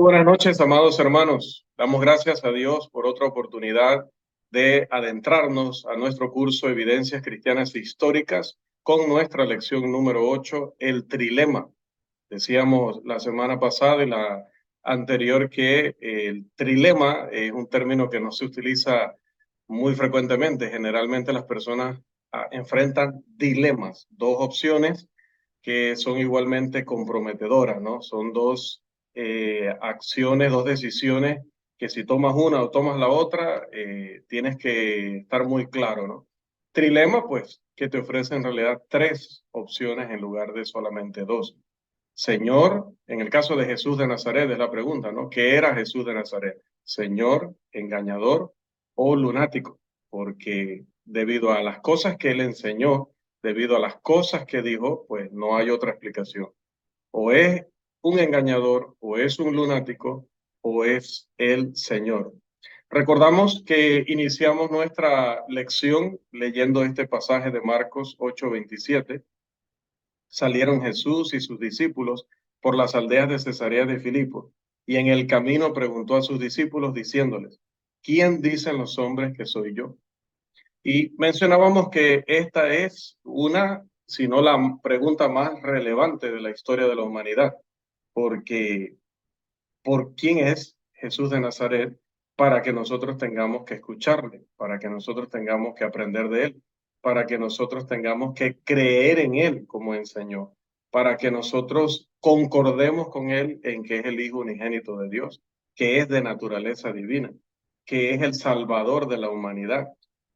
Muy buenas noches, amados hermanos. Damos gracias a Dios por otra oportunidad de adentrarnos a nuestro curso Evidencias Cristianas e Históricas con nuestra lección número 8, el trilema. Decíamos la semana pasada y la anterior que el trilema es un término que no se utiliza muy frecuentemente. Generalmente las personas enfrentan dilemas, dos opciones que son igualmente comprometedoras, ¿no? Son dos acciones, dos decisiones que si tomas una o tomas la otra, tienes que estar muy claro, ¿no? Trilema, pues, que te ofrece en realidad tres opciones en lugar de solamente dos. Señor, en el caso de Jesús de Nazaret es la pregunta, ¿no? ¿Qué era Jesús de Nazaret? ¿Señor, engañador o lunático? Porque debido a las cosas que él enseñó, debido a las cosas que dijo, pues no hay otra explicación. O es un engañador, o es un lunático, o es el Señor. Recordamos que iniciamos nuestra lección leyendo este pasaje de Marcos 8:27. Salieron Jesús y sus discípulos por las aldeas de Cesarea de Filipo, y en el camino preguntó a sus discípulos diciéndoles, ¿quién dicen los hombres que soy yo? Y mencionábamos que esta es una, si no la pregunta más relevante de la historia de la humanidad, porque ¿por quién es Jesús de Nazaret para que nosotros tengamos que escucharle, para que nosotros tengamos que aprender de él, para que nosotros tengamos que creer en él como enseñó, para que nosotros concordemos con él en que es el Hijo unigénito de Dios, que es de naturaleza divina, que es el Salvador de la humanidad,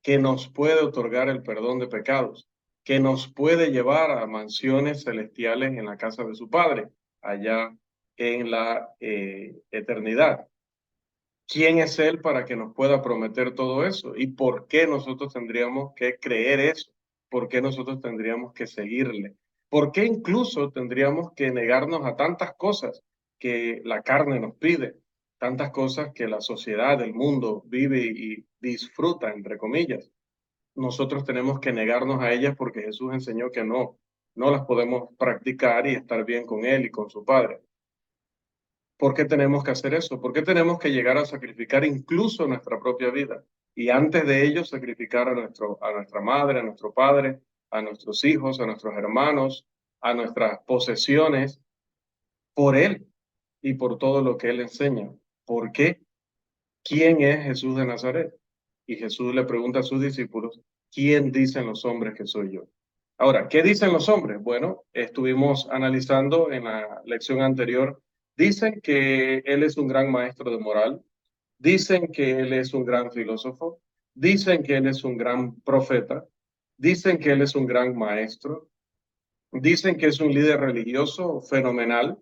que nos puede otorgar el perdón de pecados, que nos puede llevar a mansiones celestiales en la casa de su Padre, allá en la eternidad. ¿Quién es Él para que nos pueda prometer todo eso? ¿Y por qué nosotros tendríamos que creer eso? ¿Por qué nosotros tendríamos que seguirle? ¿Por qué incluso tendríamos que negarnos a tantas cosas que la carne nos pide? Tantas cosas que la sociedad, el mundo vive y disfruta, entre comillas. Nosotros tenemos que negarnos a ellas porque Jesús enseñó que no las podemos practicar y estar bien con Él y con su Padre. ¿Por qué tenemos que hacer eso? ¿Por qué tenemos que llegar a sacrificar incluso nuestra propia vida? Y antes de ello sacrificar a nuestra madre, a nuestro padre, a nuestros hijos, a nuestros hermanos, a nuestras posesiones, por Él y por todo lo que Él enseña. ¿Por qué? ¿Quién es Jesús de Nazaret? Y Jesús le pregunta a sus discípulos, ¿quién dicen los hombres que soy yo? Ahora, ¿qué dicen los hombres? Bueno, estuvimos analizando en la lección anterior. Dicen que Él es un gran maestro de moral, dicen que Él es un gran filósofo, dicen que Él es un gran profeta, dicen que Él es un gran maestro, dicen que es un líder religioso fenomenal,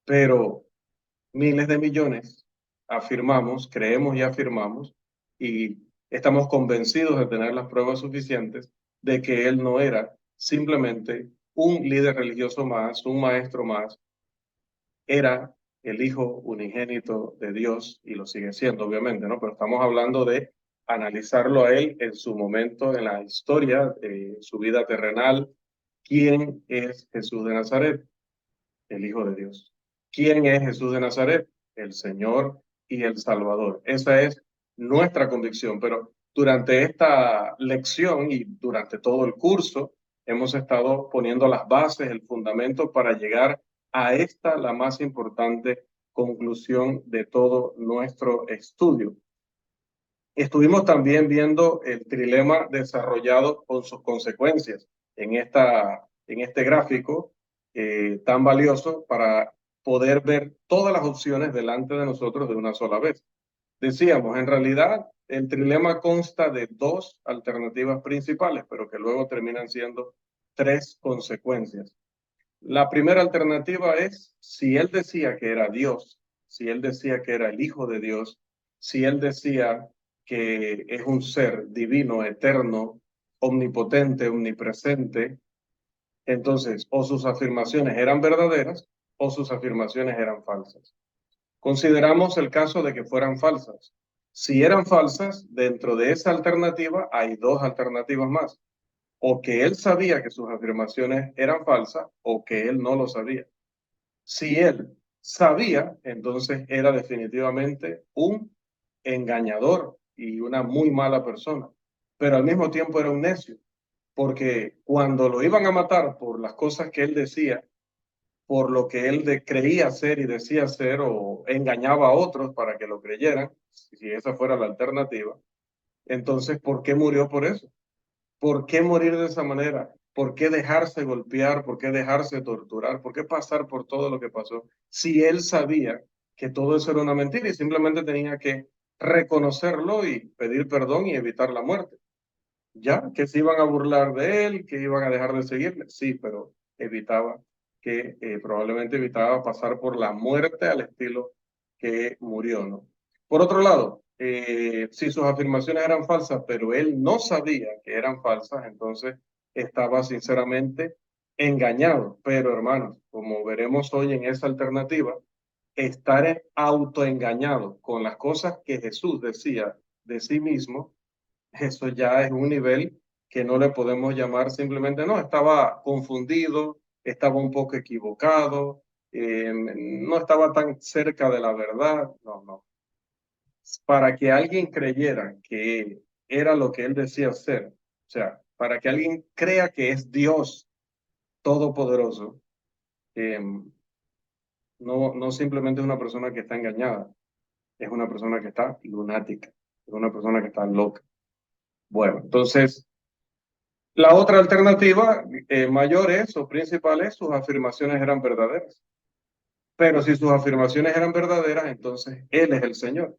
pero miles de millones afirmamos, creemos y afirmamos, y estamos convencidos de tener las pruebas suficientes de que él no era simplemente un líder religioso más, un maestro más, era el Hijo unigénito de Dios y lo sigue siendo, obviamente, ¿no? Pero estamos hablando de analizarlo a él en su momento en la historia, su vida terrenal. ¿Quién es Jesús de Nazaret? El Hijo de Dios. ¿Quién es Jesús de Nazaret? El Señor y el Salvador. Esa es nuestra convicción, pero durante esta lección y durante todo el curso hemos estado poniendo las bases, el fundamento para llegar a esta, la más importante conclusión de todo nuestro estudio. Estuvimos también viendo el trilema desarrollado con sus consecuencias en este gráfico tan valioso para poder ver todas las opciones delante de nosotros de una sola vez. Decíamos, en realidad, el trilema consta de dos alternativas principales, pero que luego terminan siendo tres consecuencias. La primera alternativa es si él decía que era Dios, si él decía que era el Hijo de Dios, si él decía que es un ser divino, eterno, omnipotente, omnipresente, entonces o sus afirmaciones eran verdaderas o sus afirmaciones eran falsas. Consideramos el caso de que fueran falsas. Si eran falsas, dentro de esa alternativa hay dos alternativas más, o que él sabía que sus afirmaciones eran falsas o que él no lo sabía. Si él sabía, entonces era definitivamente un engañador y una muy mala persona, pero al mismo tiempo era un necio, porque cuando lo iban a matar por las cosas que él decía, por lo que él creía hacer y decía hacer, o engañaba a otros para que lo creyeran, si esa fuera la alternativa, entonces, ¿por qué murió por eso? ¿Por qué morir de esa manera? ¿Por qué dejarse golpear? ¿Por qué dejarse torturar? ¿Por qué pasar por todo lo que pasó? Si él sabía que todo eso era una mentira y simplemente tenía que reconocerlo y pedir perdón y evitar la muerte. Ya, que se iban a burlar de él, que iban a dejar de seguirle, sí, pero evitaba probablemente evitaba pasar por la muerte al estilo que murió, ¿no? Por otro lado, si sus afirmaciones eran falsas, pero él no sabía que eran falsas, entonces estaba sinceramente engañado. Pero hermanos, como veremos hoy en esa alternativa, estar autoengañado con las cosas que Jesús decía de sí mismo, eso ya es un nivel que no le podemos llamar simplemente, no, estaba confundido, estaba un poco equivocado, no estaba tan cerca de la verdad. No, no. Para que alguien creyera que era lo que él decía ser, o sea, para que alguien crea que es Dios todopoderoso, eh, no simplemente es una persona que está engañada, es una persona que está lunática, es una persona que está loca. Bueno, entonces la otra alternativa mayor es o principal es sus afirmaciones eran verdaderas. Pero si sus afirmaciones eran verdaderas, entonces Él es el Señor.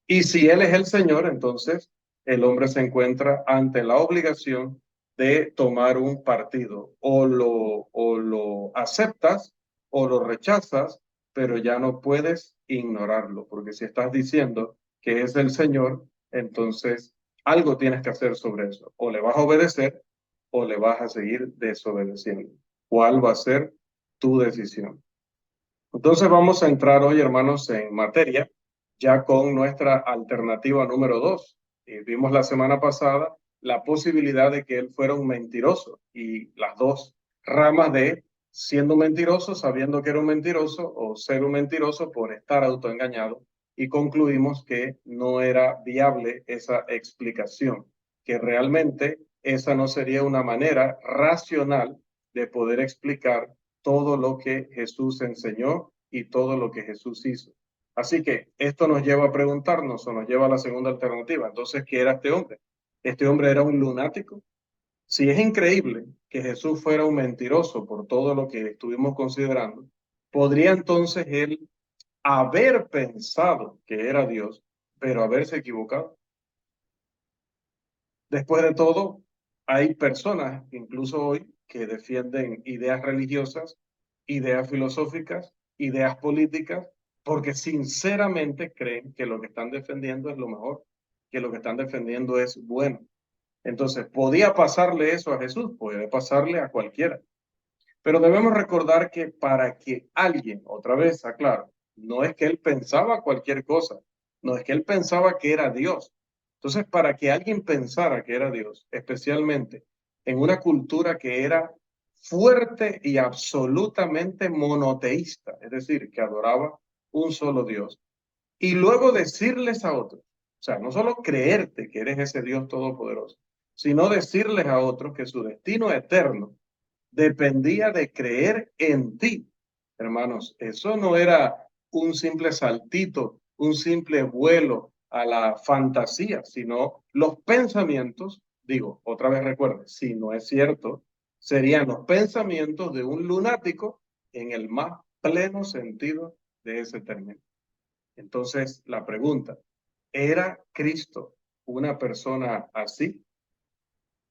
Y si Él es el Señor, entonces el hombre se encuentra ante la obligación de tomar un partido. O lo aceptas o lo rechazas, pero ya no puedes ignorarlo, porque si estás diciendo que es el Señor, entonces algo tienes que hacer sobre eso. O le vas a obedecer o le vas a seguir desobedeciendo. ¿Cuál va a ser tu decisión? Entonces vamos a entrar hoy, hermanos, en materia, ya con nuestra alternativa número dos. Vimos la semana pasada la posibilidad de que él fuera un mentiroso y las dos ramas de siendo un mentiroso, sabiendo que era un mentiroso, o ser un mentiroso por estar autoengañado. Y concluimos que no era viable esa explicación, que realmente esa no sería una manera racional de poder explicar todo lo que Jesús enseñó y todo lo que Jesús hizo. Así que esto nos lleva a preguntarnos o nos lleva a la segunda alternativa. Entonces, ¿qué era este hombre? ¿Este hombre era un lunático? Si es increíble que Jesús fuera un mentiroso por todo lo que estuvimos considerando, ¿podría entonces él haber pensado que era Dios, pero haberse equivocado? Después de todo, hay personas, incluso hoy, que defienden ideas religiosas, ideas filosóficas, ideas políticas, porque sinceramente creen que lo que están defendiendo es lo mejor, que lo que están defendiendo es bueno. Entonces, ¿podía pasarle eso a Jesús? Puede pasarle a cualquiera. Pero debemos recordar que para que alguien, otra vez aclaro, no es que él pensaba cualquier cosa, no es que él pensaba que era Dios. Entonces, para que alguien pensara que era Dios, especialmente en una cultura que era fuerte y absolutamente monoteísta, es decir, que adoraba un solo Dios, y luego decirles a otros, o sea, no solo creerte que eres ese Dios todopoderoso, sino decirles a otros que su destino eterno dependía de creer en ti. Hermanos, eso no era un simple saltito, un simple vuelo a la fantasía, sino los pensamientos, digo, otra vez recuerde, si no es cierto, serían los pensamientos de un lunático en el más pleno sentido de ese término. Entonces, la pregunta, ¿era Cristo una persona así?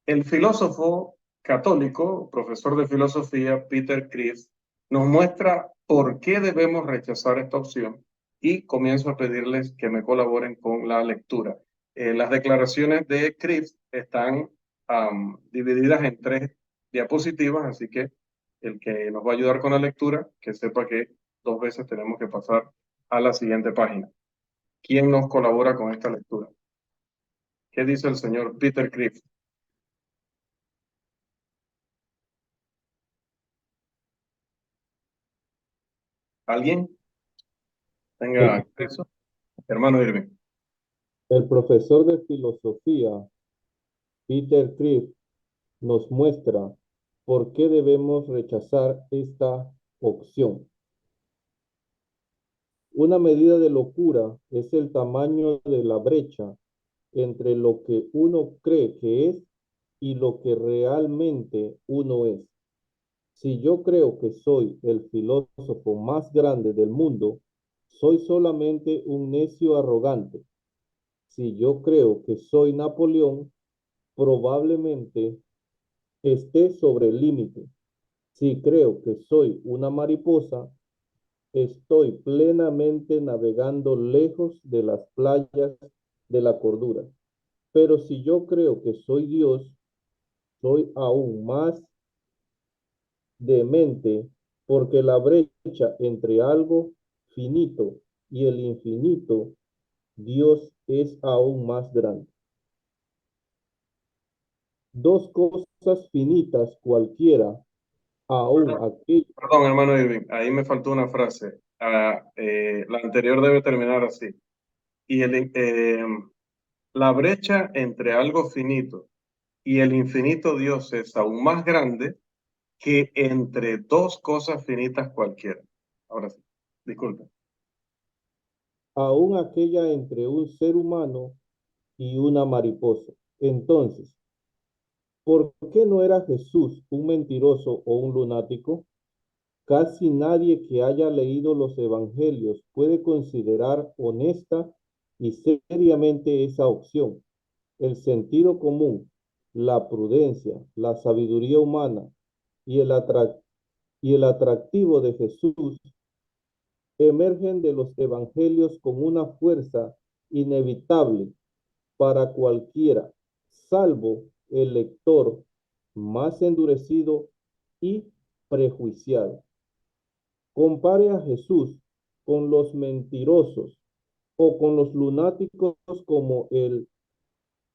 El filósofo católico, profesor de filosofía, Peter Chris, nos muestra por qué debemos rechazar esta opción y comienzo a pedirles que me colaboren con la lectura. Las declaraciones de Chris están divididas en tres diapositivas, así que el que nos va a ayudar con la lectura, que sepa que dos veces tenemos que pasar a la siguiente página. ¿Quién nos colabora con esta lectura? ¿Qué dice el señor Peter Chris? ¿Alguien? tenga El, acceso. Hermano Irving. el profesor de filosofía, Peter Criff, nos muestra por qué debemos rechazar esta opción. Una medida de locura es el tamaño de la brecha entre lo que uno cree que es y lo que realmente uno es. Si yo creo que soy el filósofo más grande del mundo, soy solamente un necio arrogante. Si yo creo que soy Napoleón, probablemente esté sobre el límite. Si creo que soy una mariposa, estoy plenamente navegando lejos de las playas de la cordura. Pero si yo creo que soy Dios, soy aún más demente porque la brecha entre algo finito y el infinito, Dios es aún más grande. Dos cosas finitas cualquiera, aún aquello. Perdón, hermano Irving, ahí me faltó una frase. La anterior debe terminar así. Y la brecha entre algo finito y el infinito Dios es aún más grande que entre dos cosas finitas cualquiera. Ahora sí, disculpe. Aún aquella entre un ser humano y una mariposa. Entonces, ¿por qué no era Jesús un mentiroso o un lunático? Casi nadie que haya leído los evangelios puede considerar honesta y seriamente esa opción. El sentido común, la prudencia, la sabiduría humana y y el atractivo de Jesús emergen de los evangelios con una fuerza inevitable para cualquiera, salvo el lector más endurecido y prejuiciado. Compare a Jesús con los mentirosos o con los lunáticos como el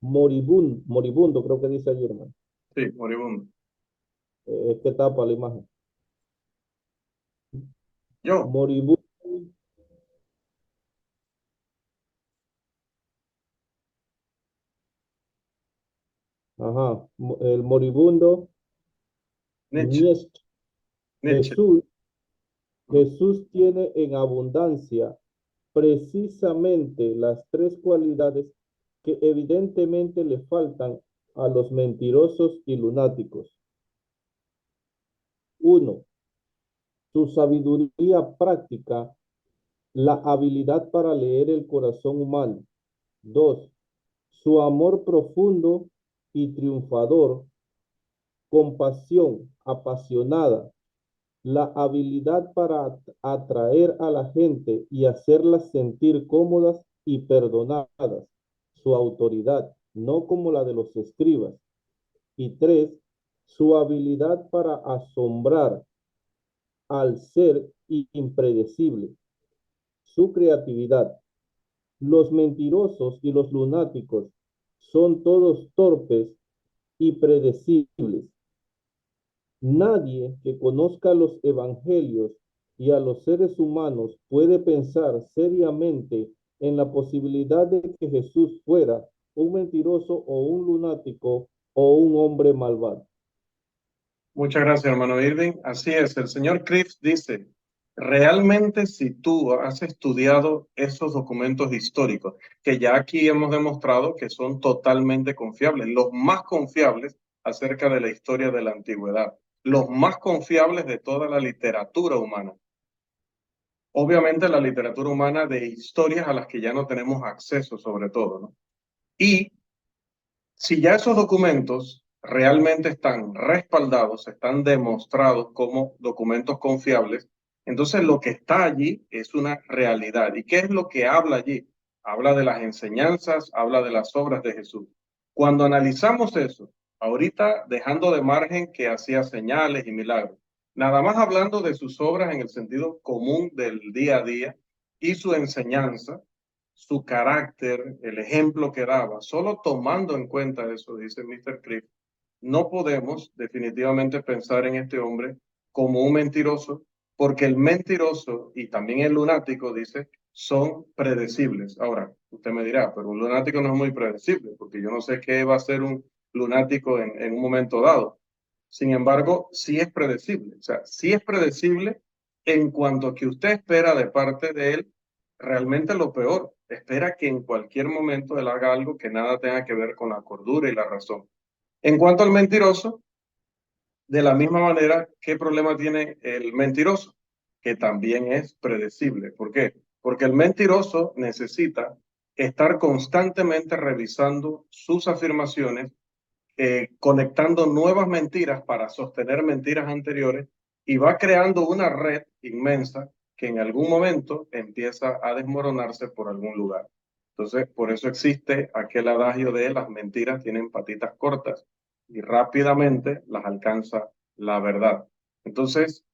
moribundo, creo que dice allí, hermano. Sí, moribundo. Es que tapa la imagen. Yo, Moribundo, ajá, el moribundo Nietzsche. Nietzsche. Nietzsche. Jesús, Mm. Jesús tiene en abundancia precisamente las tres cualidades que evidentemente le faltan a los mentirosos y lunáticos. Uno, su sabiduría práctica, la habilidad para leer el corazón humano. Dos, su amor profundo y triunfador, compasión apasionada, la habilidad para atraer a la gente y hacerlas sentir cómodas y perdonadas, su autoridad, no como la de los escribas. Y tres, su habilidad para asombrar al ser impredecible, su creatividad. Los mentirosos y los lunáticos son todos torpes y predecibles. Nadie que conozca los evangelios y a los seres humanos puede pensar seriamente en la posibilidad de que Jesús fuera un mentiroso o un lunático o un hombre malvado. Muchas gracias, hermano Irving. Así es, el señor Criff dice, realmente si tú has estudiado esos documentos históricos, que ya aquí hemos demostrado que son totalmente confiables, los más confiables acerca de la historia de la antigüedad, los más confiables de toda la literatura humana. Obviamente la literatura humana de historias a las que ya no tenemos acceso sobre todo, ¿no? Y si ya esos documentos realmente están respaldados, están demostrados como documentos confiables, entonces lo que está allí es una realidad. ¿Y qué es lo que habla allí? Habla de las enseñanzas, habla de las obras de Jesús. Cuando analizamos eso, ahorita dejando de margen que hacía señales y milagros, nada más hablando de sus obras en el sentido común del día a día y su enseñanza, su carácter, el ejemplo que daba, solo tomando en cuenta eso, dice Mr. Criff, no podemos definitivamente pensar en este hombre como un mentiroso porque el mentiroso y también el lunático, dice, son predecibles. Ahora, usted me dirá, pero un lunático no es muy predecible, porque yo no sé qué va a ser un lunático en un momento dado. Sin embargo, sí es predecible. O sea, sí es predecible en cuanto a que usted espera de parte de él realmente lo peor. Espera que en cualquier momento él haga algo que nada tenga que ver con la cordura y la razón. En cuanto al mentiroso, de la misma manera, ¿qué problema tiene el mentiroso? Que también es predecible. ¿Por qué? Porque el mentiroso necesita estar constantemente revisando sus afirmaciones, conectando nuevas mentiras para sostener mentiras anteriores y va creando una red inmensa que en algún momento empieza a desmoronarse por algún lugar. Entonces, por eso existe aquel adagio de las mentiras tienen patitas cortas y rápidamente las alcanza la verdad. Entonces,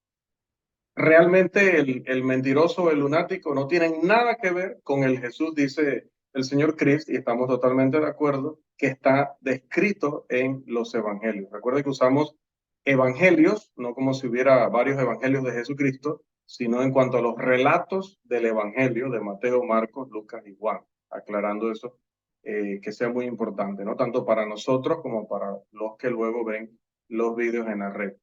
realmente el mentiroso o el lunático no tienen nada que ver con el Jesús, dice el señor Christ, y estamos totalmente de acuerdo, que está descrito en los evangelios. Recuerde que usamos evangelios, no como si hubiera varios evangelios de Jesucristo, sino en cuanto a los relatos del evangelio de Mateo, Marcos, Lucas y Juan, aclarando eso, que sea muy importante, no tanto para nosotros como para los que luego ven los vídeos en la red.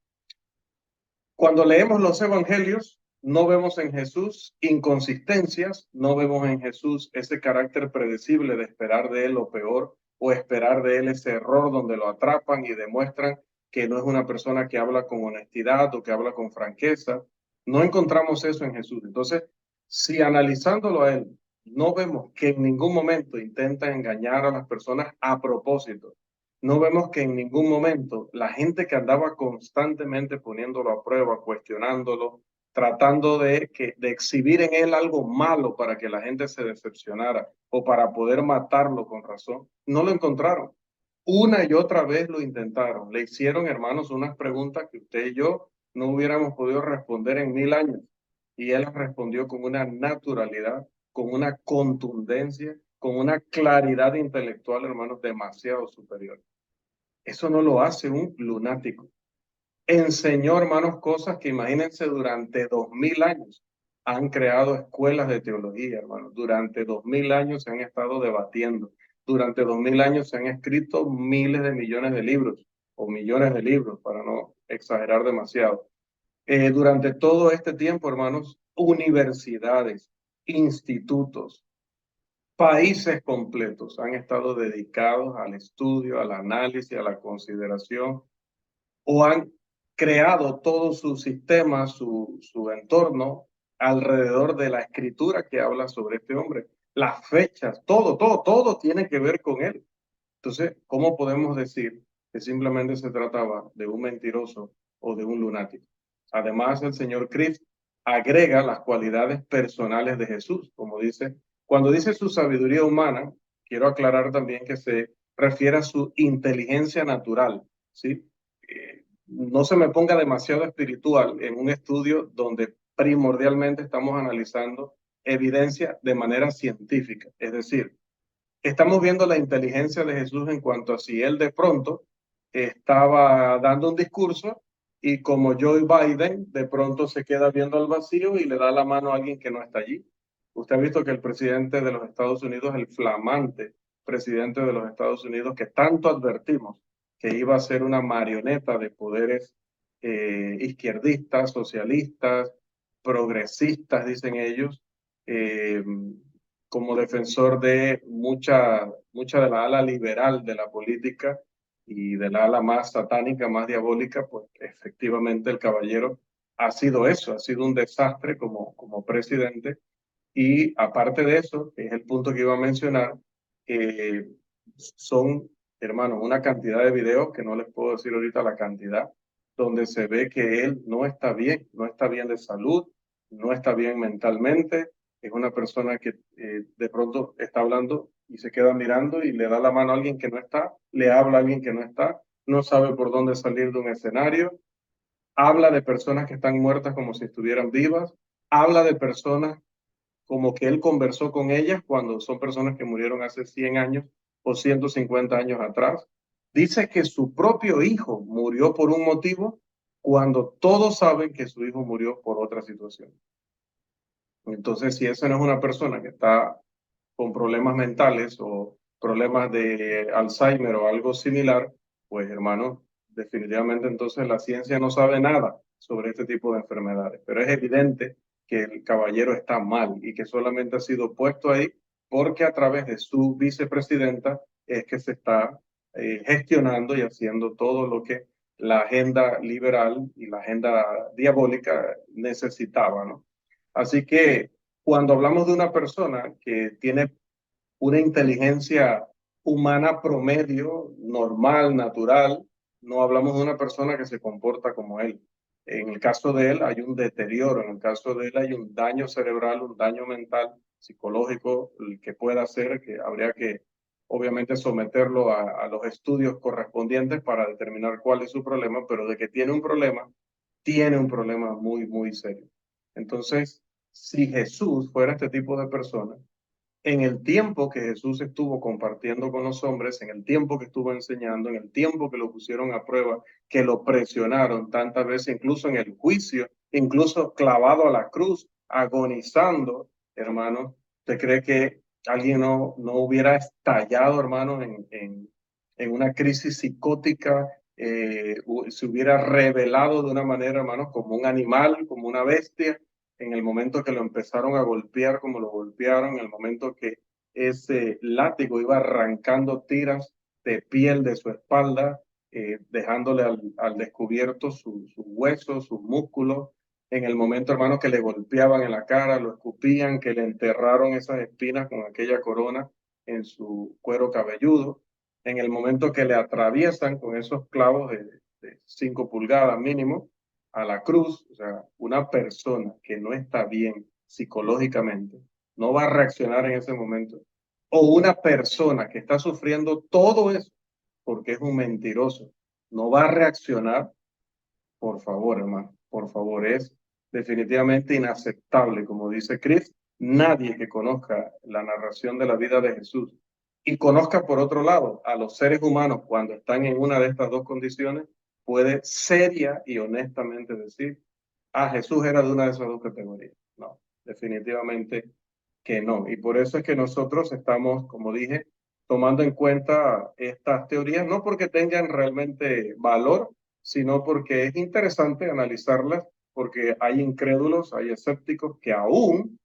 Cuando leemos los evangelios, no vemos en Jesús inconsistencias, no vemos en Jesús ese carácter predecible de esperar de él lo peor o esperar de él ese error donde lo atrapan y demuestran que no es una persona que habla con honestidad o que habla con franqueza. No encontramos eso en Jesús. Entonces, si analizándolo a él, no vemos que en ningún momento intenta engañar a las personas a propósito, no vemos que en ningún momento la gente que andaba constantemente poniéndolo a prueba, cuestionándolo, tratando de exhibir en él algo malo para que la gente se decepcionara o para poder matarlo con razón, no lo encontraron. Una y otra vez lo intentaron. Le hicieron, hermanos, unas preguntas que usted y yo no hubiéramos podido responder en 1000 años. Y él respondió con una naturalidad, con una contundencia, con una claridad intelectual, hermanos, demasiado superior. Eso no lo hace un lunático. Enseñó, hermanos, cosas que imagínense durante 2000 años. Han creado escuelas de teología, hermanos. Durante 2000 años se han estado debatiendo. Durante 2000 años se han escrito miles de millones de libros o millones de libros, para no exagerar demasiado. Durante todo este tiempo, hermanos, universidades, institutos, países completos han estado dedicados al estudio, al análisis, a la consideración, o han creado todo su sistema, su entorno alrededor de la escritura que habla sobre este hombre. Las fechas, todo tiene que ver con él. Entonces, ¿cómo podemos decir que simplemente se trataba de un mentiroso o de un lunático? Además, el señor Christ agrega las cualidades personales de Jesús, como dice, cuando dice su sabiduría humana, quiero aclarar también que se refiere a su inteligencia natural, ¿sí? No se me ponga demasiado espiritual en un estudio donde primordialmente estamos analizando evidencia de manera científica, es decir, estamos viendo la inteligencia de Jesús en cuanto a si él de pronto estaba dando un discurso y como Joe Biden de pronto se queda viendo al vacío y le da la mano a alguien que no está allí. Usted ha visto que el presidente de los Estados Unidos, el flamante presidente de los Estados Unidos, que tanto advertimos que iba a ser una marioneta de poderes izquierdistas, socialistas, progresistas, dicen ellos, eh, como defensor de mucha de la ala liberal de la política y de la ala más satánica, más diabólica, pues efectivamente el caballero ha sido eso, ha sido un desastre como presidente. Y aparte de eso, que es el punto que iba a mencionar, son, hermanos, una cantidad de videos que no les puedo decir ahorita la cantidad, donde se ve que él no está bien, no está bien de salud, no está bien mentalmente, es una persona que de pronto está hablando y se queda mirando y le da la mano a alguien que no está, le habla a alguien que no está, no sabe por dónde salir de un escenario, habla de personas que están muertas como si estuvieran vivas, habla de personas como que él conversó con ellas cuando son personas que murieron hace 100 años o 150 años atrás. Dice que su propio hijo murió por un motivo cuando todos saben que su hijo murió por otra situación. Entonces, si esa no es una persona que está con problemas mentales o problemas de Alzheimer o algo similar, pues hermano, definitivamente entonces la ciencia no sabe nada sobre este tipo de enfermedades. Pero es evidente que el caballero está mal y que solamente ha sido puesto ahí porque a través de su vicepresidenta es que se está gestionando y haciendo todo lo que la agenda liberal y la agenda diabólica necesitaba, ¿no? Así que cuando hablamos de una persona que tiene una inteligencia humana promedio, normal, natural, no hablamos de una persona que se comporta como él. En el caso de él hay un deterioro, en el caso de él hay un daño cerebral, un daño mental, psicológico, el que pueda hacer, que habría que obviamente someterlo a los estudios correspondientes para determinar cuál es su problema, pero de que tiene un problema muy, muy serio. Entonces, si Jesús fuera este tipo de persona, en el tiempo que Jesús estuvo compartiendo con los hombres, en el tiempo que estuvo enseñando, en el tiempo que lo pusieron a prueba, que lo presionaron tantas veces, incluso en el juicio, incluso clavado a la cruz, agonizando, hermano, ¿usted cree que alguien no hubiera estallado, hermano, en una crisis psicótica? Se hubiera revelado de una manera, hermano, como un animal, como una bestia, en el momento que lo empezaron a golpear como lo golpearon, en el momento que ese látigo iba arrancando tiras de piel de su espalda, dejándole al descubierto sus huesos, sus músculos, en el momento, hermano, que le golpeaban en la cara, lo escupían, que le enterraron esas espinas con aquella corona en su cuero cabelludo, en el momento que le atraviesan con esos clavos de 5 pulgadas mínimo, a la cruz, o sea, una persona que no está bien psicológicamente no va a reaccionar en ese momento. O una persona que está sufriendo todo eso porque es un mentiroso, no va a reaccionar. Por favor, hermano, por favor, es definitivamente inaceptable, como dice Chris. Nadie que conozca la narración de la vida de Jesús y conozca por otro lado a los seres humanos cuando están en una de estas dos condiciones, puede seria y honestamente decir, ah, Jesús era de una de esas dos categorías. No, definitivamente que no. Y por eso es que nosotros estamos, como dije, tomando en cuenta estas teorías, no porque tengan realmente valor, sino porque es interesante analizarlas, porque hay incrédulos, hay escépticos que aún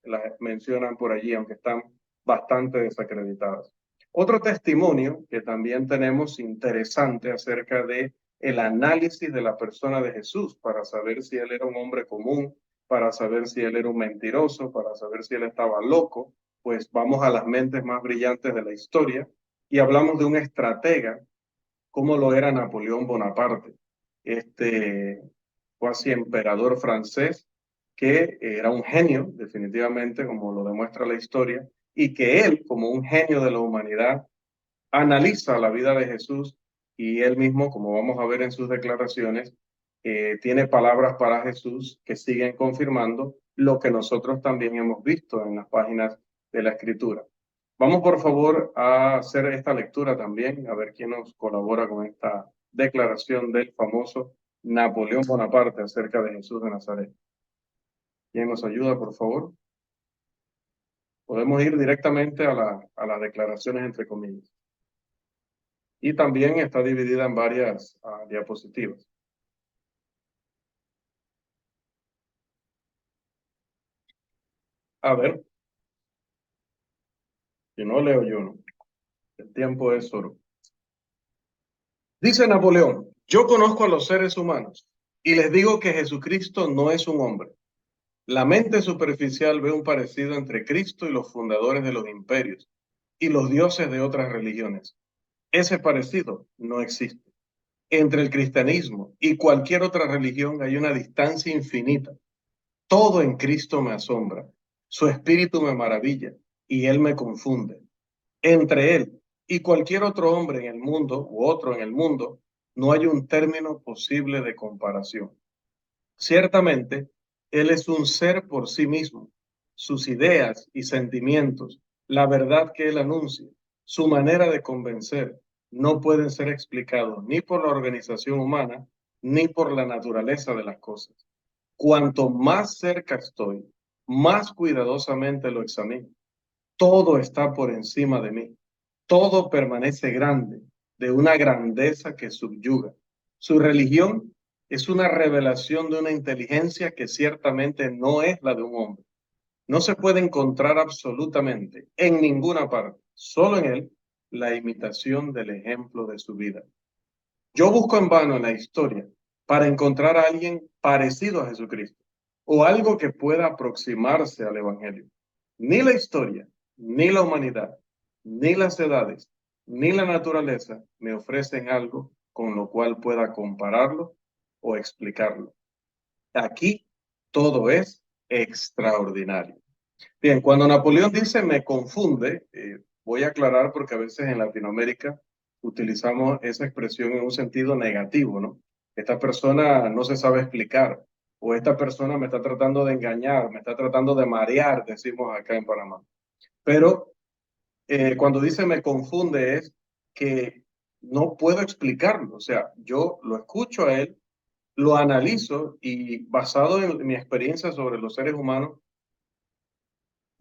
las mencionan por allí, aunque están bastante desacreditadas. Otro testimonio que también tenemos interesante acerca de el análisis de la persona de Jesús para saber si él era un hombre común, para saber si él era un mentiroso, para saber si él estaba loco, pues vamos a las mentes más brillantes de la historia y hablamos de un estratega como lo era Napoleón Bonaparte, este cuasi emperador francés que era un genio, definitivamente, como lo demuestra la historia, y que él, como un genio de la humanidad, analiza la vida de Jesús y él mismo, como vamos a ver en sus declaraciones, tiene palabras para Jesús que siguen confirmando lo que nosotros también hemos visto en las páginas de la Escritura. Vamos por favor a hacer esta lectura también, a ver quién nos colabora con esta declaración del famoso Napoleón Bonaparte acerca de Jesús de Nazaret. ¿Quién nos ayuda, por favor? Podemos ir directamente a las declaraciones entre comillas. Y también está dividida en varias diapositivas. A ver, si no leo yo, ¿no? El tiempo es oro. Dice Napoleón, yo conozco a los seres humanos y les digo que Jesucristo no es un hombre. La mente superficial ve un parecido entre Cristo y los fundadores de los imperios y los dioses de otras religiones. Ese parecido no existe. Entre el cristianismo y cualquier otra religión hay una distancia infinita. Todo en Cristo me asombra, su espíritu me maravilla y él me confunde. Entre él y cualquier otro hombre en el mundo u otro en el mundo, no hay un término posible de comparación. Ciertamente, él es un ser por sí mismo. Sus ideas y sentimientos, la verdad que él anuncia, su manera de convencer, no pueden ser explicados ni por la organización humana ni por la naturaleza de las cosas. Cuanto más cerca estoy, más cuidadosamente lo examino. Todo está por encima de mí. Todo permanece grande, de una grandeza que subyuga. Su religión es una revelación de una inteligencia que ciertamente no es la de un hombre. No se puede encontrar absolutamente en ninguna parte, solo en él, la imitación del ejemplo de su vida. Yo busco en vano en la historia para encontrar a alguien parecido a Jesucristo o algo que pueda aproximarse al Evangelio. Ni la historia, ni la humanidad, ni las edades, ni la naturaleza me ofrecen algo con lo cual pueda compararlo o explicarlo. Aquí todo es extraordinario. Bien, cuando Napoleón dice me confunde, voy a aclarar porque a veces en Latinoamérica utilizamos esa expresión en un sentido negativo, ¿no? Esta persona no se sabe explicar o esta persona me está tratando de engañar, me está tratando de marear, decimos acá en Panamá. Pero cuando dice me confunde es que no puedo explicarlo, o sea, yo lo escucho a él, lo analizo y basado en mi experiencia sobre los seres humanos,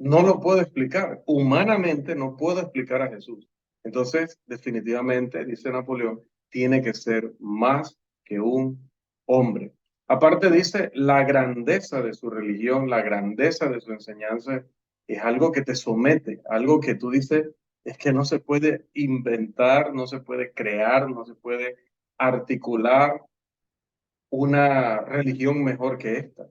no lo puedo explicar. Humanamente no puedo explicar a Jesús. Entonces, definitivamente, dice Napoleón, tiene que ser más que un hombre. Aparte dice, la grandeza de su religión, la grandeza de su enseñanza es algo que te somete, algo que tú dices, es que no se puede inventar, no se puede crear, no se puede articular una religión mejor que esta,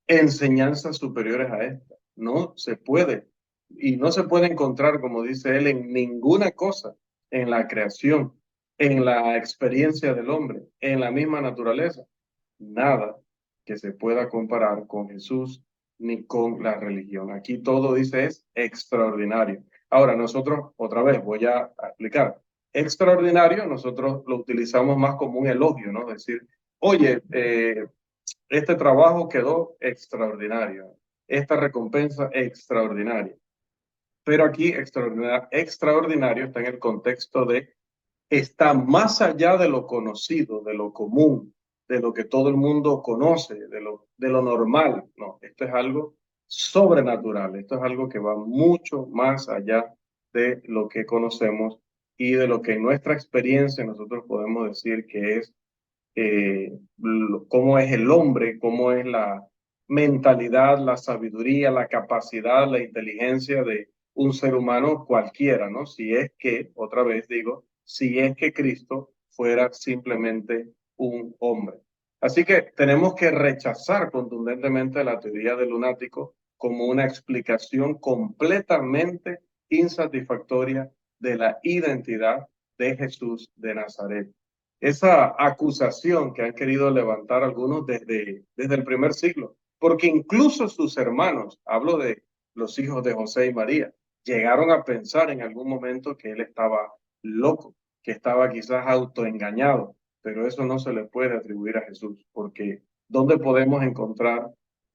enseñanzas superiores a esta. No se puede. Y no se puede encontrar, como dice él, en ninguna cosa, en la creación, en la experiencia del hombre, en la misma naturaleza. Nada que se pueda comparar con Jesús ni con la religión. Aquí todo dice es extraordinario. Ahora, nosotros, otra vez, voy a explicar. Extraordinario, nosotros lo utilizamos más como un elogio, ¿no? Decir, oye, este trabajo quedó extraordinario. Esta recompensa extraordinaria. Pero aquí extraordinario está en el contexto de está más allá de lo conocido, de lo común, de lo que todo el mundo conoce, de lo normal. No, esto es algo sobrenatural. Esto es algo que va mucho más allá de lo que conocemos y de lo que en nuestra experiencia nosotros podemos decir que es cómo es el hombre, cómo es la mentalidad, la sabiduría, la capacidad, la inteligencia de un ser humano cualquiera, ¿no? Si es que, otra vez digo, si es que Cristo fuera simplemente un hombre. Así que tenemos que rechazar contundentemente la teoría del lunático como una explicación completamente insatisfactoria de la identidad de Jesús de Nazaret. Esa acusación que han querido levantar algunos desde el primer siglo, porque incluso sus hermanos, hablo de los hijos de José y María, llegaron a pensar en algún momento que él estaba loco, que estaba quizás autoengañado, pero eso no se le puede atribuir a Jesús, porque ¿dónde podemos encontrar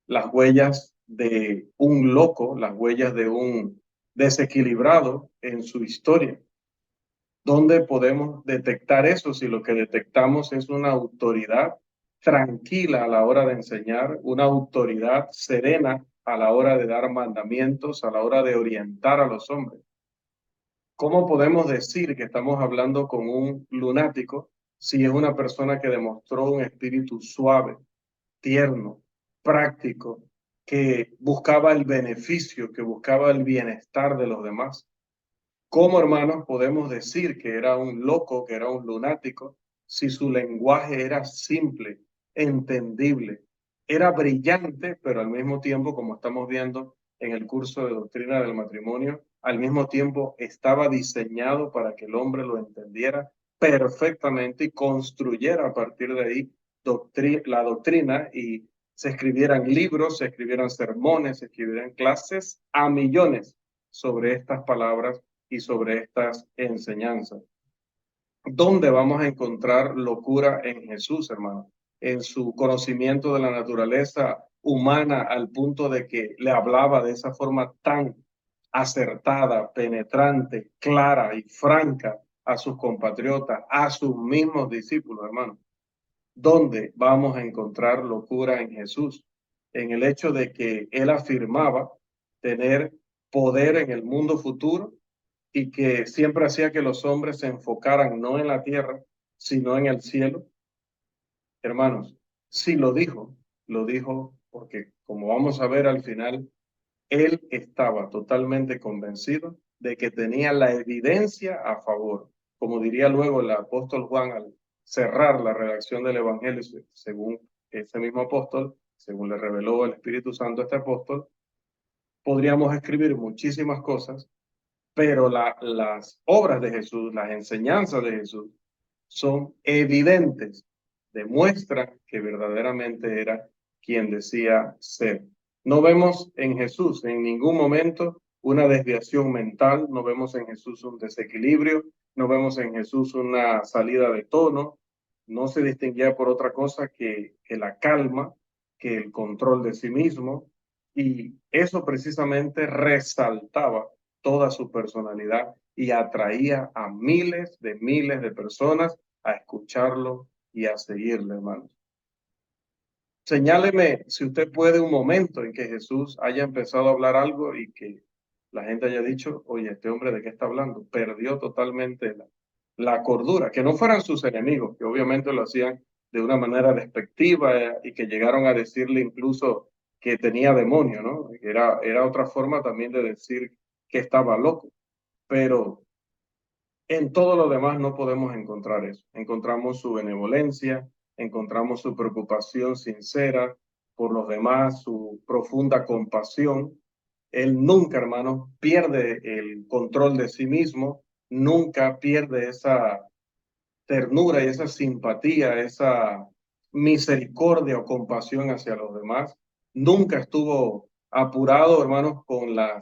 las huellas de un loco, las huellas de un desequilibrado en su historia? ¿Dónde podemos detectar eso si lo que detectamos es una autoridad tranquila a la hora de enseñar, una autoridad serena a la hora de dar mandamientos, a la hora de orientar a los hombres? ¿Cómo podemos decir que estamos hablando con un lunático si es una persona que demostró un espíritu suave, tierno, práctico, que buscaba el beneficio, que buscaba el bienestar de los demás? ¿Cómo, hermanos, podemos decir que era un loco, que era un lunático, si su lenguaje era simple, entendible, era brillante, pero al mismo tiempo, como estamos viendo en el curso de doctrina del matrimonio, al mismo tiempo estaba diseñado para que el hombre lo entendiera perfectamente y construyera a partir de ahí la doctrina y se escribieran libros, se escribieran sermones, se escribieran clases a millones sobre estas palabras y sobre estas enseñanzas. ¿Dónde vamos a encontrar locura en Jesús, hermano? En su conocimiento de la naturaleza humana al punto de que le hablaba de esa forma tan acertada, penetrante, clara y franca a sus compatriotas, a sus mismos discípulos, hermano. ¿Dónde vamos a encontrar locura en Jesús? En el hecho de que él afirmaba tener poder en el mundo futuro y que siempre hacía que los hombres se enfocaran no en la tierra, sino en el cielo. Hermanos, sí lo dijo porque, como vamos a ver al final, él estaba totalmente convencido de que tenía la evidencia a favor. Como diría luego el apóstol Juan al cerrar la redacción del Evangelio, según ese mismo apóstol, según le reveló el Espíritu Santo a este apóstol, podríamos escribir muchísimas cosas, pero las obras de Jesús, las enseñanzas de Jesús, son evidentes, demuestran que verdaderamente era quien decía ser. No vemos en Jesús en ningún momento una desviación mental, no vemos en Jesús un desequilibrio, no vemos en Jesús una salida de tono, no se distinguía por otra cosa que la calma, que el control de sí mismo, y eso precisamente resaltaba toda su personalidad y atraía a miles de personas a escucharlo y a seguirle, hermanos. Señáleme, si usted puede, un momento en que Jesús haya empezado a hablar algo y que la gente haya dicho, oye, este hombre de qué está hablando, perdió totalmente la cordura, que no fueran sus enemigos, que obviamente lo hacían de una manera despectiva y que llegaron a decirle incluso que tenía demonio, ¿no? Era otra forma también de decir que estaba loco, pero en todo lo demás no podemos encontrar eso. Encontramos su benevolencia, encontramos su preocupación sincera por los demás, su profunda compasión. Él nunca, hermano, pierde el control de sí mismo, nunca pierde esa ternura y esa simpatía, esa misericordia o compasión hacia los demás. Nunca estuvo apurado, hermanos, con la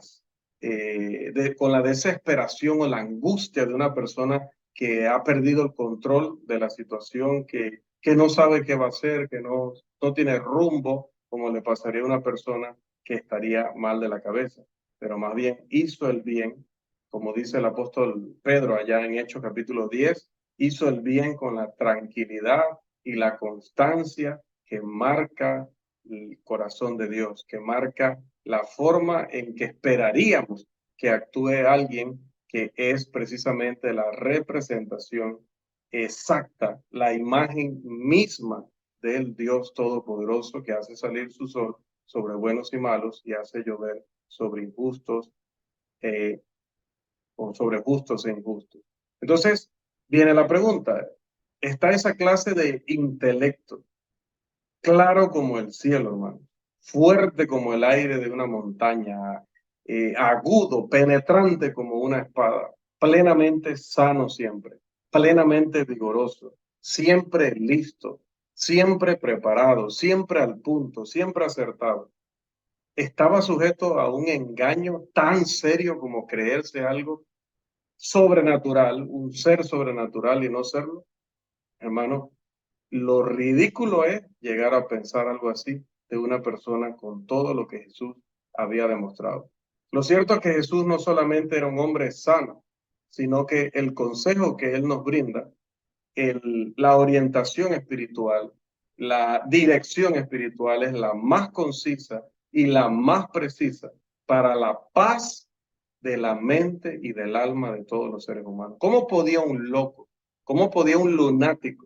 desesperación o la angustia de una persona que ha perdido el control de la situación, que no sabe qué va a hacer, que no tiene rumbo, como le pasaría a una persona que estaría mal de la cabeza. Pero más bien hizo el bien, como dice el apóstol Pedro allá en Hechos capítulo 10, hizo el bien con la tranquilidad y la constancia que marca el corazón de Dios, que marca la forma en que esperaríamos que actúe alguien que es precisamente la representación exacta, la imagen misma del Dios Todopoderoso que hace salir su sol sobre buenos y malos y hace llover sobre injustos o sobre justos e injustos. Entonces, viene la pregunta, ¿está esa clase de intelecto claro como el cielo, hermano, fuerte como el aire de una montaña, agudo, penetrante como una espada, plenamente sano siempre, plenamente vigoroso, siempre listo, siempre preparado, siempre al punto, siempre acertado? ¿Estaba sujeto a un engaño tan serio como creerse algo sobrenatural, un ser sobrenatural y no serlo? Hermano, lo ridículo es llegar a pensar algo así de una persona con todo lo que Jesús había demostrado. Lo cierto es que Jesús no solamente era un hombre sano, sino que el consejo que él nos brinda, la orientación espiritual, la dirección espiritual es la más concisa y la más precisa para la paz de la mente y del alma de todos los seres humanos. ¿Cómo podía un loco, cómo podía un lunático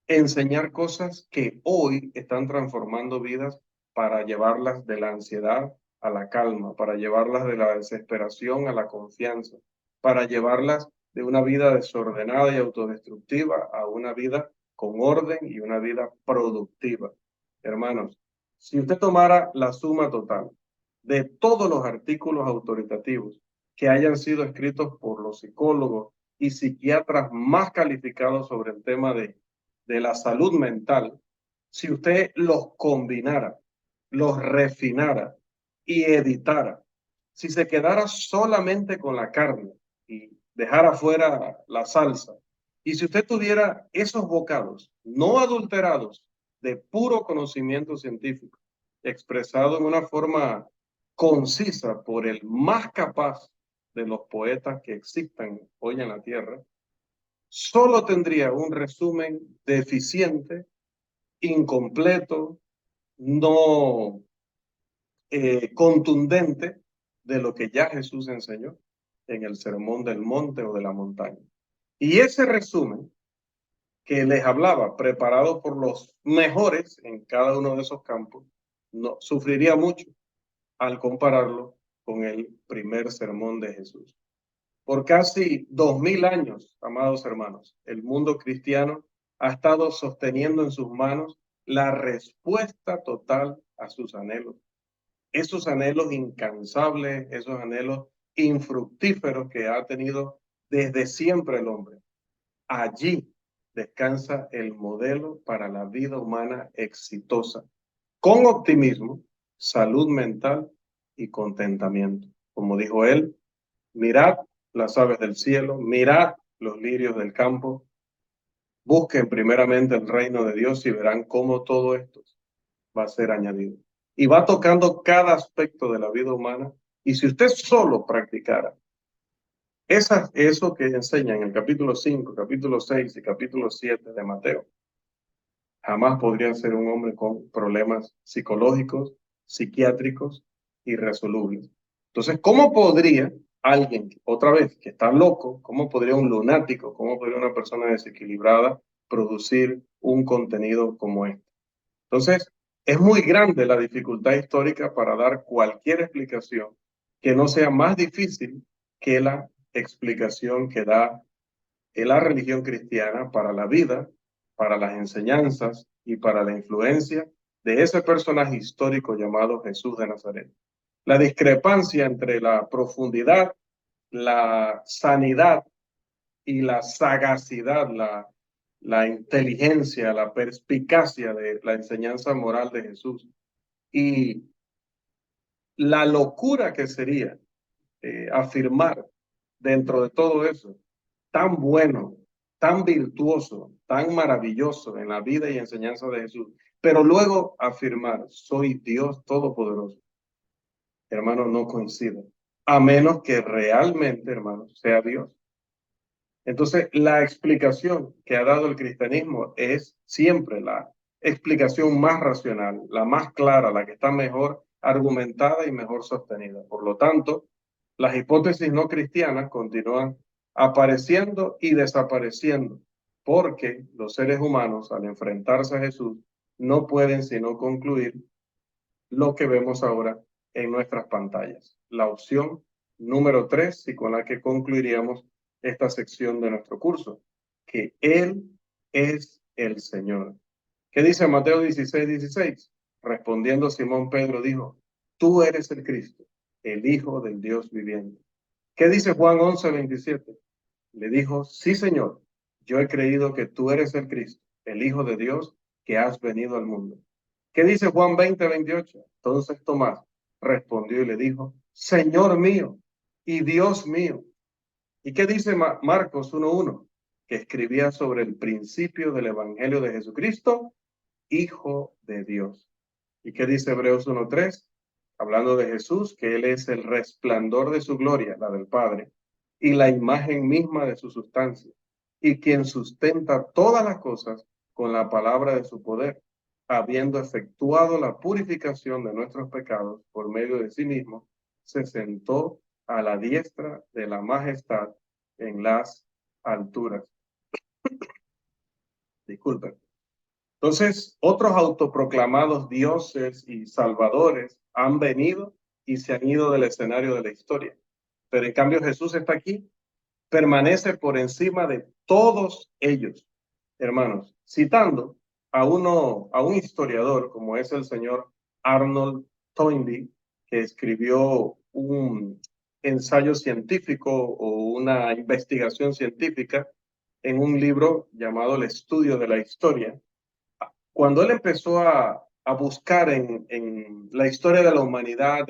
enseñar cosas que hoy están transformando vidas para llevarlas de la ansiedad a la calma, para llevarlas de la desesperación a la confianza, para llevarlas de una vida desordenada y autodestructiva a una vida con orden y una vida productiva? Hermanos, si usted tomara la suma total de todos los artículos autoritativos que hayan sido escritos por los psicólogos y psiquiatras más calificados sobre el tema de la salud mental, si usted los combinara, los refinara y editara, si se quedara solamente con la carne y dejara fuera la salsa, y si usted tuviera esos bocados no adulterados de puro conocimiento científico, expresado en una forma concisa por el más capaz de los poetas que existan hoy en la tierra, solo tendría un resumen deficiente incompleto, no contundente de lo que ya Jesús enseñó en el Sermón del Monte o de la montaña. Y ese resumen que les hablaba, preparado por los mejores en cada uno de esos campos, no sufriría mucho al compararlo con el primer sermón de Jesús. Por casi 2000 años, amados hermanos, el mundo cristiano ha estado sosteniendo en sus manos la respuesta total a sus anhelos. Esos anhelos incansables, esos anhelos infructíferos que ha tenido desde siempre el hombre. Allí descansa el modelo para la vida humana exitosa, con optimismo, salud mental y contentamiento. Como dijo él, mirad las aves del cielo, mirad los lirios del campo, busquen primeramente el reino de Dios y verán cómo todo esto va a ser añadido. Y va tocando cada aspecto de la vida humana. Y si usted solo practicara eso que enseña en el capítulo 5, capítulo 6 y capítulo 7 de Mateo, jamás podría ser un hombre con problemas psicológicos, psiquiátricos irresolubles. Entonces, ¿cómo podría alguien, otra vez, que está loco, cómo podría un lunático, cómo podría una persona desequilibrada producir un contenido como este? Entonces, es muy grande la dificultad histórica para dar cualquier explicación que no sea más difícil que la explicación que da la religión cristiana para la vida, para las enseñanzas y para la influencia de ese personaje histórico llamado Jesús de Nazaret. La discrepancia entre la profundidad, la sanidad y la sagacidad, la inteligencia, la perspicacia de la enseñanza moral de Jesús y la locura que sería afirmar dentro de todo eso, tan bueno, tan virtuoso, tan maravilloso en la vida y enseñanza de Jesús, pero luego afirmar, soy Dios Todopoderoso, hermano, no coincide, a menos que realmente, hermano, sea Dios. Entonces, la explicación que ha dado el cristianismo es siempre la explicación más racional, la más clara, la que está mejor argumentada y mejor sostenida. Por lo tanto, las hipótesis no cristianas continúan apareciendo y desapareciendo, porque los seres humanos, al enfrentarse a Jesús, no pueden sino concluir lo que vemos ahora en nuestras pantallas. La opción número 3, y con la que concluiríamos esta sección de nuestro curso, que Él es el Señor. ¿Qué dice Mateo 16:16? Respondiendo Simón Pedro dijo, tú eres el Cristo, el Hijo del Dios viviente. ¿Qué dice Juan 11:27? Le dijo, sí Señor, yo he creído que tú eres el Cristo, el Hijo de Dios, que has venido al mundo. ¿Qué dice Juan 20:28? Entonces Tomás respondió y le dijo, Señor mío y Dios mío. ¿Y qué dice Marcos 1:1? Que escribía sobre el principio del Evangelio de Jesucristo, Hijo de Dios. ¿Y qué dice Hebreos 1:3? Hablando de Jesús, que Él es el resplandor de su gloria, la del Padre, y la imagen misma de su sustancia, y quien sustenta todas las cosas con la palabra de su poder, habiendo efectuado la purificación de nuestros pecados por medio de sí mismo, se sentó a la diestra de la majestad en las alturas. Disculpen. Entonces, otros autoproclamados dioses y salvadores han venido y se han ido del escenario de la historia. Pero en cambio Jesús está aquí, permanece por encima de todos ellos, hermanos, citando a un historiador como es el señor Arnold Toynbee, que escribió un ensayo científico o una investigación científica en un libro llamado El estudio de la historia. Cuando él empezó a buscar en la historia de la humanidad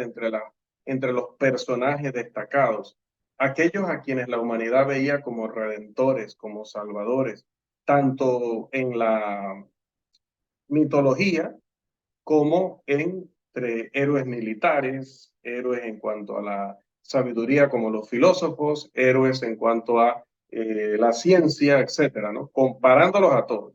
entre los personajes destacados, aquellos a quienes la humanidad veía como redentores, como salvadores, tanto en la mitología como entre héroes militares, héroes en cuanto a la sabiduría como los filósofos, héroes en cuanto a la ciencia, etcétera, ¿no? Comparándolos a todos.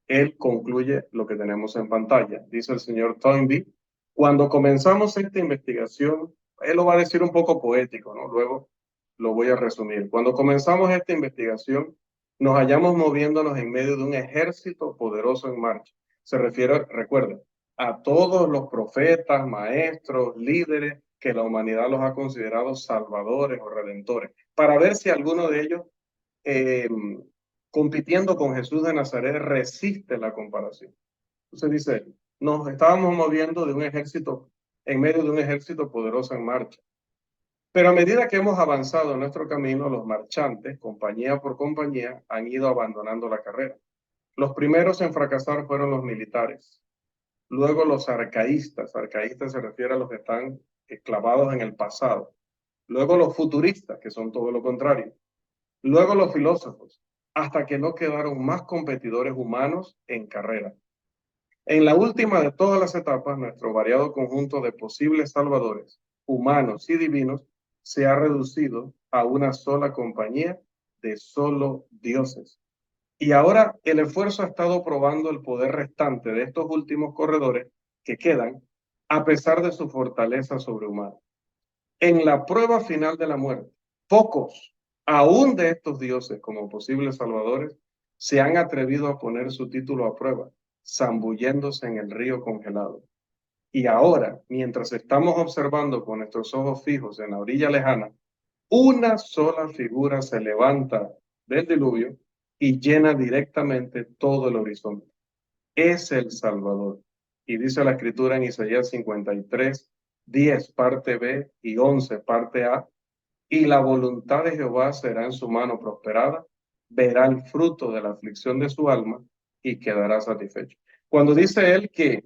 él concluye lo que tenemos en pantalla. Dice el señor Toynbee, cuando comenzamos esta investigación, él lo va a decir un poco poético, ¿no? Luego lo voy a resumir. Cuando comenzamos esta investigación, nos hallamos moviéndonos en medio de un ejército poderoso en marcha. Se refiere, recuerden, a todos los profetas, maestros, líderes que la humanidad los ha considerado salvadores o redentores, para ver si alguno de ellos eh, compitiendo con Jesús de Nazaret resiste la comparación. Entonces dice, nos estábamos moviendo de un ejército, en medio de un ejército poderoso en marcha. Pero a medida que hemos avanzado en nuestro camino, los marchantes, compañía por compañía, han ido abandonando la carrera. Los primeros en fracasar fueron los militares. Luego los arcaístas. Arcaístas se refiere a los que están clavados en el pasado. Luego los futuristas, que son todo lo contrario. Luego los filósofos, hasta que no quedaron más competidores humanos en carrera. En la última de todas las etapas, nuestro variado conjunto de posibles salvadores, humanos y divinos, se ha reducido a una sola compañía de solo dioses. Y ahora el esfuerzo ha estado probando el poder restante de estos últimos corredores que quedan, a pesar de su fortaleza sobrehumana. En la prueba final de la muerte, pocos, aún de estos dioses como posibles salvadores, se han atrevido a poner su título a prueba, zambulléndose en el río congelado. Y ahora, mientras estamos observando con nuestros ojos fijos en la orilla lejana, una sola figura se levanta del diluvio y llena directamente todo el horizonte. Es el Salvador. Y dice la escritura en Isaías 53, 10 parte B y 11 parte A, y la voluntad de Jehová será en su mano prosperada, verá el fruto de la aflicción de su alma y quedará satisfecho. Cuando dice él que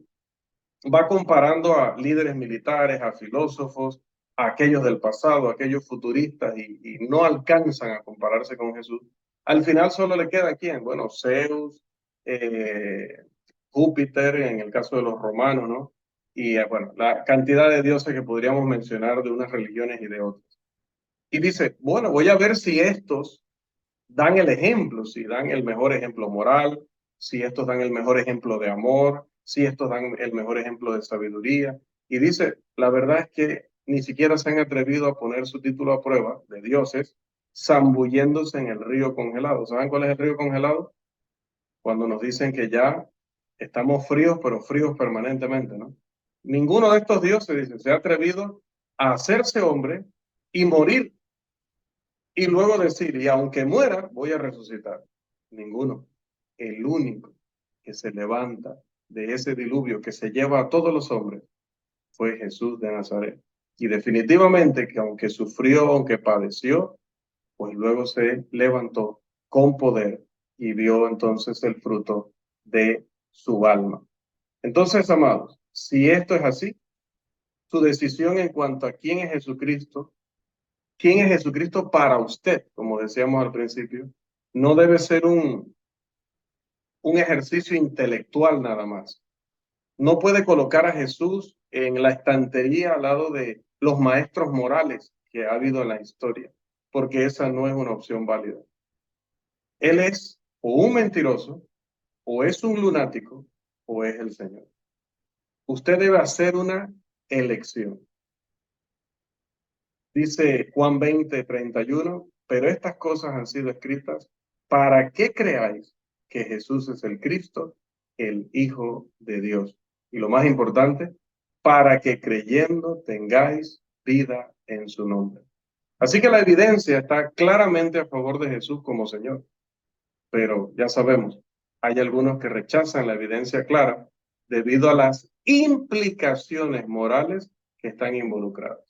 va comparando a líderes militares, a filósofos, a aquellos del pasado, a aquellos futuristas y no alcanzan a compararse con Jesús, al final solo le queda quién, bueno, Zeus, eh, Júpiter, en el caso de los romanos, ¿no? Y bueno, la cantidad de dioses que podríamos mencionar de unas religiones y de otras. Y dice, bueno, voy a ver si estos dan el ejemplo, si dan el mejor ejemplo moral, si estos dan el mejor ejemplo de amor, si estos dan el mejor ejemplo de sabiduría. Y dice, la verdad es que ni siquiera se han atrevido a poner su título a prueba de dioses, zambulléndose en el río congelado. ¿Saben cuál es el río congelado? Cuando nos dicen que ya estamos fríos, pero fríos permanentemente, ¿no? Ninguno de estos dioses, dice, se ha atrevido a hacerse hombre y morir y luego decir, y aunque muera, voy a resucitar. Ninguno. El único que se levanta de ese diluvio que se lleva a todos los hombres fue Jesús de Nazaret. Y definitivamente que aunque sufrió, aunque padeció, pues luego se levantó con poder y vio entonces el fruto de su alma. Entonces, amados, si esto es así, su decisión en cuanto a quién es Jesucristo para usted, como decíamos al principio, no debe ser un ejercicio intelectual nada más. No puede colocar a Jesús en la estantería al lado de los maestros morales que ha habido en la historia, porque esa no es una opción válida. Él es o un mentiroso, o es un lunático, o es el Señor. Usted debe hacer una elección. Dice Juan 20:31, pero estas cosas han sido escritas para que creáis que Jesús es el Cristo, el Hijo de Dios. Y lo más importante, para que creyendo tengáis vida en su nombre. Así que la evidencia está claramente a favor de Jesús como Señor. Pero ya sabemos, hay algunos que rechazan la evidencia clara debido a las implicaciones morales que están involucradas.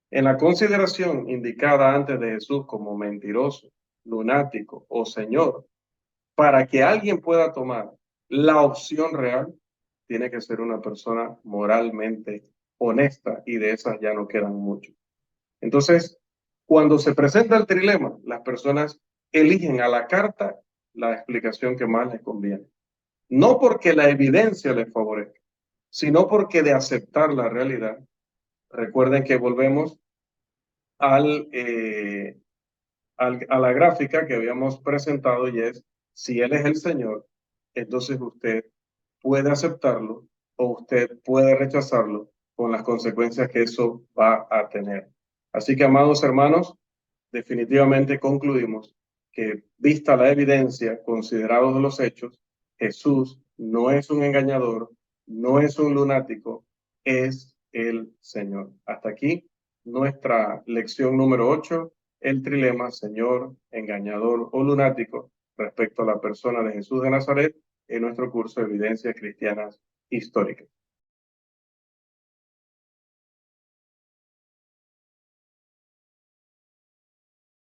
En la consideración indicada antes de Jesús como mentiroso, lunático o señor, para que alguien pueda tomar la opción real, tiene que ser una persona moralmente honesta y de esas ya no quedan muchos. Entonces, cuando se presenta el trilema, las personas eligen a la carta la explicación que más les conviene. No porque la evidencia les favorezca, sino porque de aceptar la realidad, recuerden que volvemos a la gráfica que habíamos presentado y es, si Él es el Señor, entonces usted puede aceptarlo o usted puede rechazarlo con las consecuencias que eso va a tener. Así que, amados hermanos, definitivamente concluimos que, vista la evidencia, considerados los hechos, Jesús no es un engañador, no es un lunático, es el Señor. Hasta aquí nuestra lección número 8, el trilema Señor, engañador o lunático, respecto a la persona de Jesús de Nazaret, en nuestro curso de Evidencias Cristianas Históricas.